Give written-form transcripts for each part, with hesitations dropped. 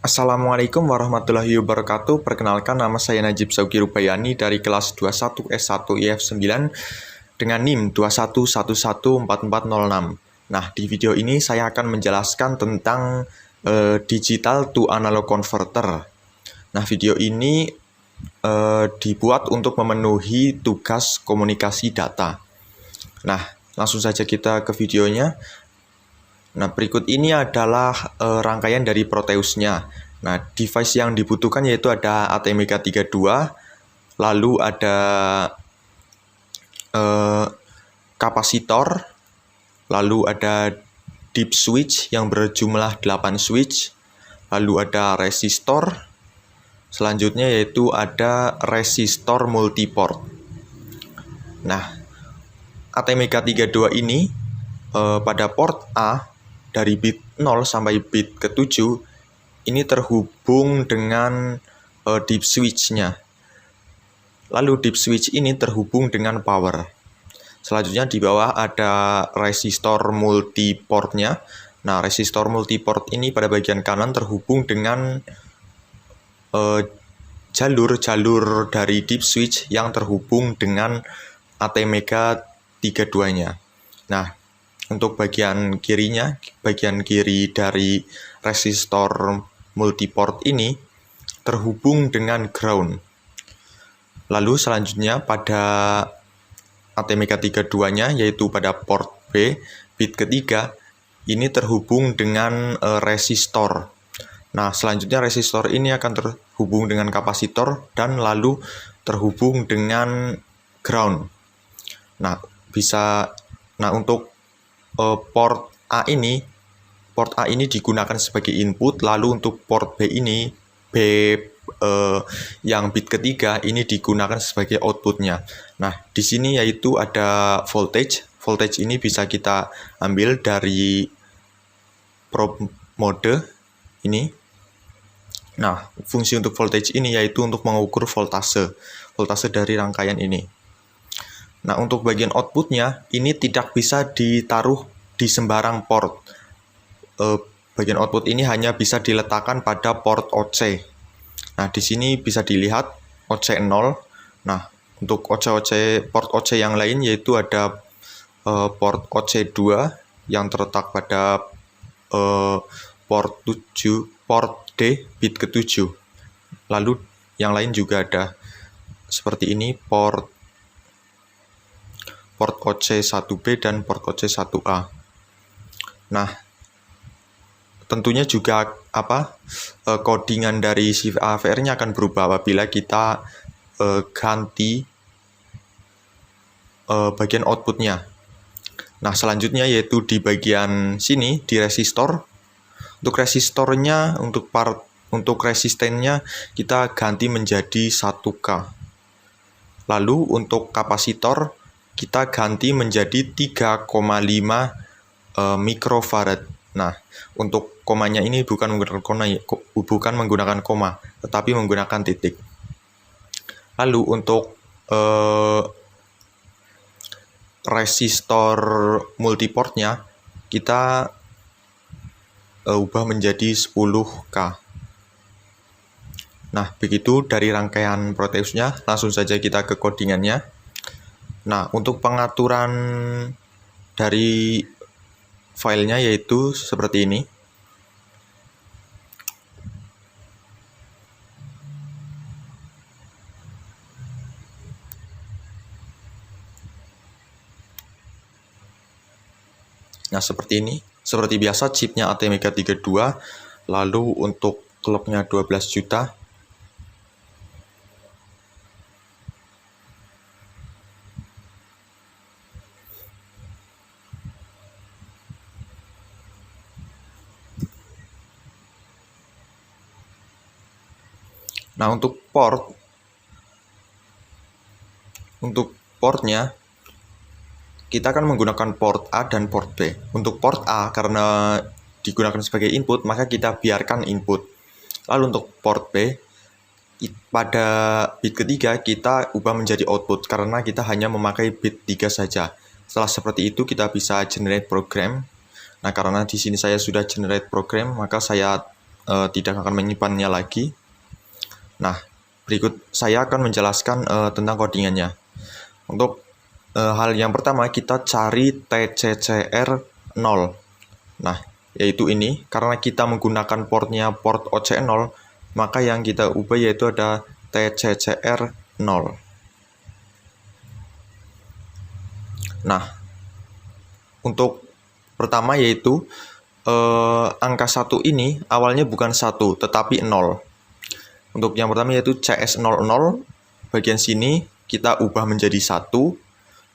Assalamualaikum warahmatullahi wabarakatuh. Perkenalkan, nama saya Najib Sauki Rubayani dari kelas 21 S1 IF9 dengan NIM 21114406. Nah, di video ini saya akan menjelaskan tentang digital to analog converter. Nah, video ini dibuat untuk memenuhi tugas komunikasi data. Nah, langsung saja kita ke videonya. Nah, berikut ini adalah rangkaian dari Proteusnya. Nah, device yang dibutuhkan yaitu ada ATmega32, lalu ada kapasitor, lalu ada deep switch yang berjumlah 8 switch, lalu ada resistor, selanjutnya yaitu ada resistor multiport. Nah, ATmega32 ini pada port A dari bit 0 sampai bit ke-7 ini terhubung dengan deep switch-nya. Lalu deep switch ini terhubung dengan power. Selanjutnya di bawah ada resistor multiport-nya. Nah, resistor multiport ini pada bagian kanan terhubung dengan jalur-jalur dari deep switch yang terhubung dengan ATmega32-nya. Nah, untuk bagian kirinya, bagian kiri dari resistor multiport ini terhubung dengan ground. Lalu selanjutnya pada ATmega32-nya, yaitu pada port B, bit ketiga, ini terhubung dengan resistor. Nah, selanjutnya resistor ini akan terhubung dengan kapasitor dan lalu terhubung dengan ground. Nah, untuk port A ini digunakan sebagai input, lalu untuk port B ini, yang bit ketiga ini digunakan sebagai outputnya. Nah, di sini yaitu ada voltage. Voltage ini bisa kita ambil dari probe mode ini. Nah, fungsi untuk voltage ini yaitu untuk mengukur voltase dari rangkaian ini. Nah, untuk bagian outputnya, ini tidak bisa ditaruh di sembarang port. Bagian output ini hanya bisa diletakkan pada port OC. Nah, di sini bisa dilihat OC0. Nah, untuk port OC yang lain yaitu ada port OC2 yang terletak pada port D bit ke-7. Lalu yang lain juga ada seperti ini, port OC1B dan port OC1A. Nah, tentunya juga codingan dari AVR-nya akan berubah apabila kita ganti bagian outputnya. Nah, selanjutnya yaitu di bagian sini di resistor. Untuk resistornya, untuk resistennya kita ganti menjadi 1K. Lalu untuk kapasitor kita ganti menjadi 3,5 mikrofarad. Nah, untuk komanya ini bukan menggunakan koma, tetapi menggunakan titik. Lalu untuk resistor multiportnya kita ubah menjadi 10K. Nah, begitu dari rangkaian Proteusnya. Langsung saja kita ke codingannya. Nah, untuk pengaturan dari filenya yaitu seperti ini. Nah, seperti ini. Seperti biasa, chipnya ATmega32. Lalu untuk clocknya 12 juta. Nah, untuk portnya kita akan menggunakan port A dan port B. Untuk port A karena digunakan sebagai input, maka kita biarkan input. Lalu untuk port B pada bit ketiga kita ubah menjadi output karena kita hanya memakai bit 3 saja. Setelah seperti itu kita bisa generate program. Nah, karena di sini saya sudah generate program, maka saya tidak akan menyimpannya lagi. Nah, berikut saya akan menjelaskan tentang codingannya. Untuk hal yang pertama, kita cari TCCR 0. Nah, yaitu ini, karena kita menggunakan portnya port OC0, maka yang kita ubah yaitu ada TCCR 0. Nah, untuk pertama yaitu angka 1 ini awalnya bukan 1, tetapi 0. Untuk yang pertama yaitu CS00, bagian sini kita ubah menjadi 1,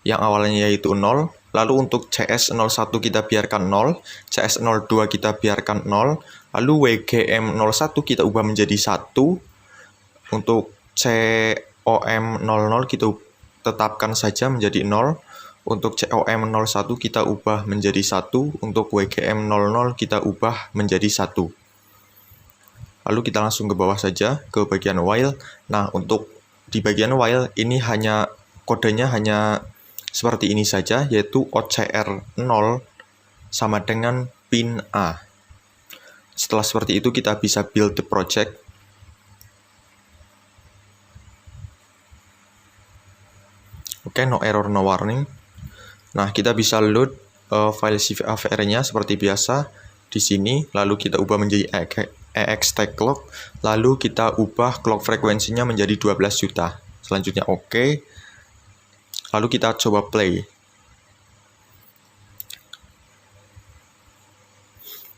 yang awalnya yaitu 0. Lalu untuk CS01 kita biarkan 0, CS02 kita biarkan 0, lalu WGM01 kita ubah menjadi 1. Untuk COM00 kita tetapkan saja menjadi 0. Untuk COM01 kita ubah menjadi 1. Untuk WGM00 kita ubah menjadi 1. Lalu kita langsung ke bawah saja, ke bagian while. Nah, untuk di bagian while, ini kodenya hanya seperti ini saja, yaitu OCR 0 sama dengan pin A. Setelah seperti itu, kita bisa build the project. Oke, no error, no warning. Nah, kita bisa load file CVR-nya seperti biasa di sini, lalu kita ubah menjadi EXT clock, lalu kita ubah clock frekuensinya menjadi 12 juta. Selanjutnya oke. Lalu kita coba play.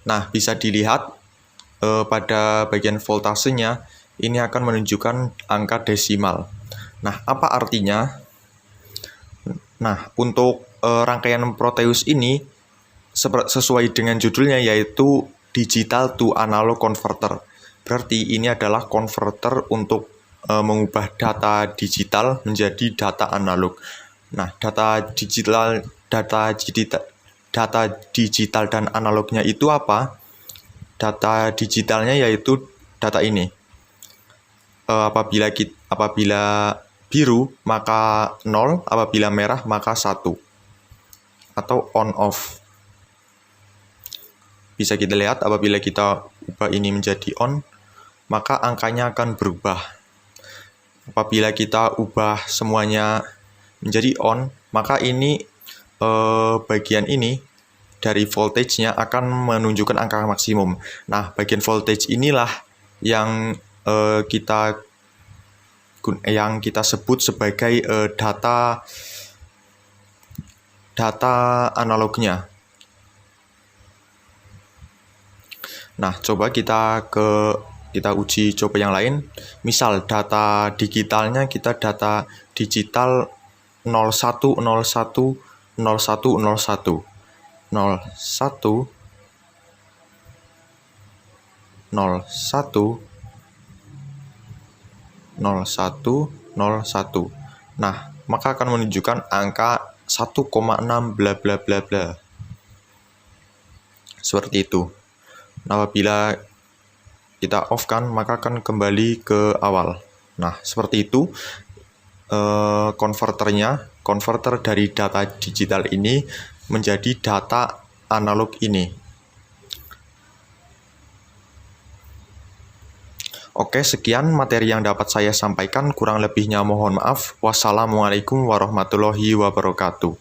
Nah, bisa dilihat pada bagian voltasenya ini akan menunjukkan angka desimal. Nah, apa artinya? Nah, untuk rangkaian Proteus ini sesuai dengan judulnya yaitu digital to analog converter. Berarti ini adalah converter untuk mengubah data digital menjadi data analog. Nah, data digital dan analognya itu apa? Data digitalnya yaitu data ini. Apabila biru maka 0, apabila merah maka 1. Atau on off. Bisa kita lihat apabila kita ubah ini menjadi on, maka angkanya akan berubah. Apabila kita ubah semuanya menjadi on, maka ini bagian ini dari voltage-nya akan menunjukkan angka maksimum. Nah, bagian voltage inilah yang kita sebut sebagai data analognya. Nah, coba kita uji coba yang lain. Misal data digitalnya kita data digital 0101 0101 01 01 01. Nah, maka akan menunjukkan angka 1,6 bla bla bla bla. Seperti itu. Nah, apabila kita off kan, maka akan kembali ke awal. Nah, seperti itu konverter dari data digital ini menjadi data analog ini. Oke, sekian materi yang dapat saya sampaikan. Kurang lebihnya mohon maaf. Wassalamualaikum warahmatullahi wabarakatuh.